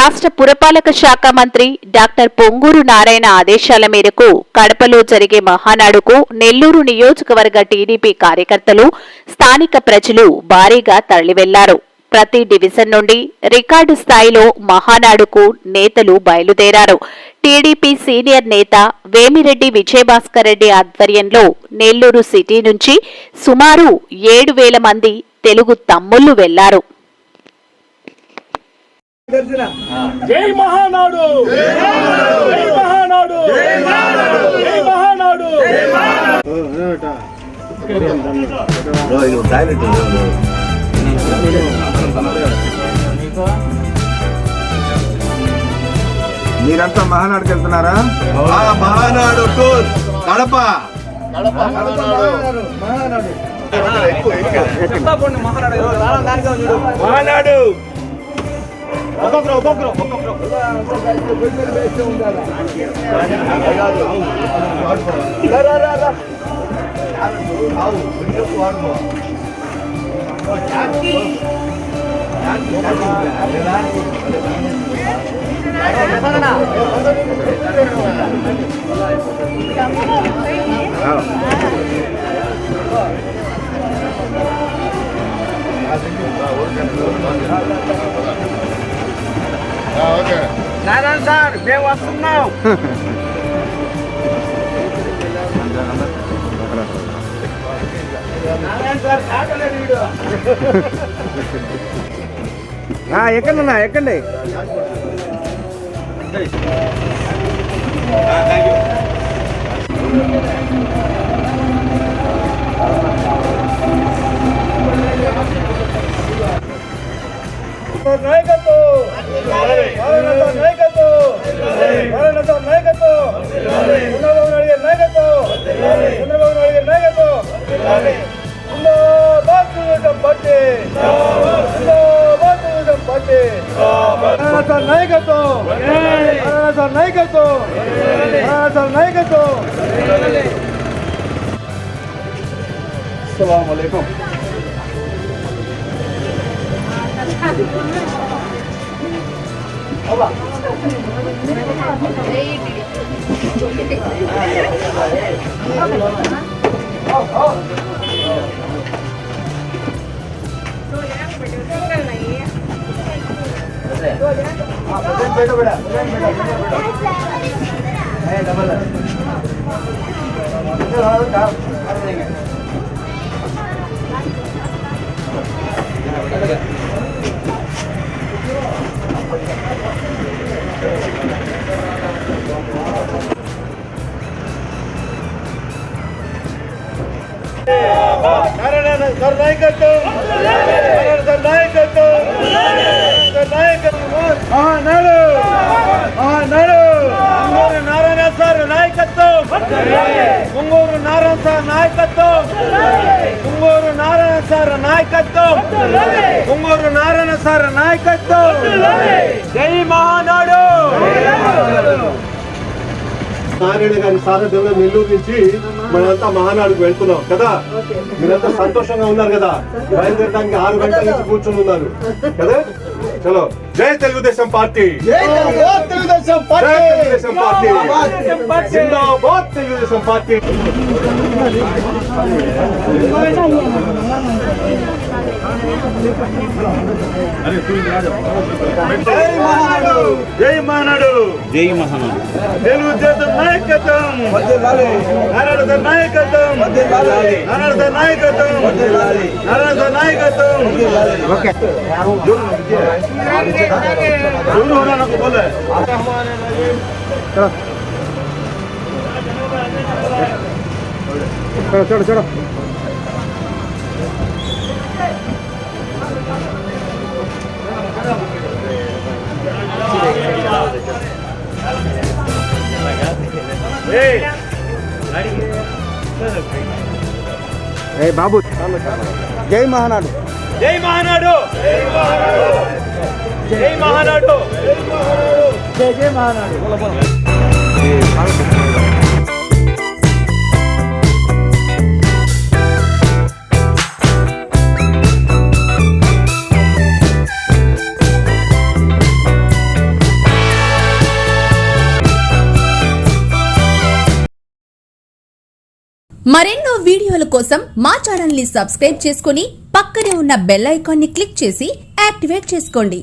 రాష్ట్ర పురపాలక శాఖ మంత్రి డాక్టర్ పొంగూరు నారాయణ ఆదేశాల మేరకు కడపలో జరిగే మహానాడుకు నెల్లూరు నియోజకవర్గ టీడీపీ కార్యకర్తలు, స్థానిక ప్రజలు భారీగా తరలివెళ్లారు. ప్రతి డివిజన్ నుండి రికార్డు స్థాయిలో మహానాడుకు నేతలు బయలుదేరారు. టీడీపీ సీనియర్ నేత వేమిరెడ్డి విజయభాస్కర్ రెడ్డి ఆధ్వర్యంలో నెల్లూరు సిటీ నుంచి సుమారు 7,000 మంది తెలుగు తమ్ముళ్లు వెళ్లారు. జై మహానాడు, జై మహానాడు, జై మహానాడు. మీరంతా మహానాడుకి వెళ్తున్నారా? మహానాడు టూర్ కడప. మహానాడు నారాయణ సార్ మేము వస్తున్నాం. ఎక్కడన్నా ఎక్కండి. అస్సలాముఅలైకుం. నారాయణ సార్ నాయకత్వం, పొంగూరు నారాయణ సార్ నాయకత్వం, పొంగూరు నారాయణ సార్ నాయకత్వం, పొంగూరు నారాయణ సార్ నాయకత్వం. జై మహానాడు. నారాయణ గారి సారథ్యంలో నెల్లూరు నుంచి మనంతా మహానాడుకు వెళ్తున్నాం కదా. మీరంతా సంతోషంగా ఉన్నారు కదా. బయలుదేరడానికి 6 గంటల నుంచి కూర్చొని ఉన్నారు కదా. చలో, జై తెలుగుదేశం పార్టీ, జై తెలుగుదేశం పార్టీ, జిందాబాద్ తెలుగుదేశం పార్టీ. జై మహానాడు, జై మహానాడు, జై మహానాడు. తెలుగుదేశం నాయకత్వం, నారాయణ నాయకత్వం, నారాయణ నాయకత్వం, నారాయణ నాయకత్వం. చలో చలో. బాబు, జై మహానాడు, జై మహానాడు, జై మహానాడు, జై మహానాడు. మరెన్నో వీడియోల కోసం మా ఛానల్ ని సబ్స్క్రైబ్ చేసుకుని పక్కనే ఉన్న బెల్ ఐకాన్ ని క్లిక్ చేసి యాక్టివేట్ చేసుకోండి.